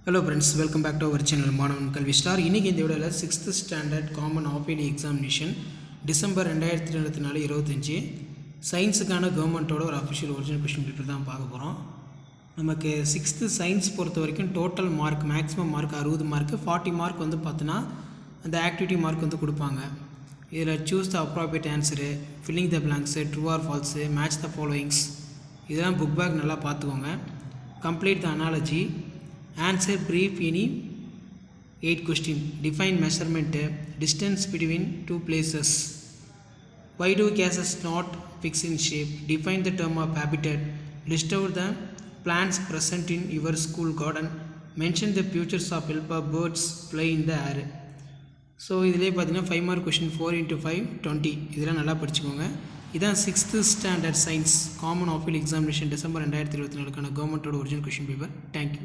Hello friends, welcome back to our channel மாணவன் கல்வி star. இன்னைக்கு இந்த வீடியோவில் 6th standard common half yearly examination December 2024-25 சயின்ஸுக்கான கவர்மெண்ட்டோட ஒரு அஃபிஷியல் ஒரிஜினல் கொஸ்டின் பேப்பர் தான் பார்க்க போகிறோம். நமக்கு 6th சயின்ஸ் பொறுத்த வரைக்கும் total mark maximum mark 60 mark, 40 mark வந்து பார்த்தோன்னா அந்த ஆக்டிவிட்டி மார்க் வந்து கொடுப்பாங்க. இதில் choose the appropriate answer, filling the blanks, true R falls, match the followings, இதெல்லாம் புக் பேக் நல்லா பார்த்துக்கோங்க. Complete the analogy, answer brief any 8 question, define measurement, distance between two places, why do gases not fix in shape, define the term of habitat, list out the plants present in your school garden, mention the features of helper birds fly in the air. So இதிலே பார்த்தீங்கன்னா 5 mark question 4 into 5 20, இதெல்லாம் நல்லா படிச்சுக்கோங்க. இதான் 6th standard science common half yearly examination December 2024 கவர்மெண்ட்டோட original question paper. Thank you.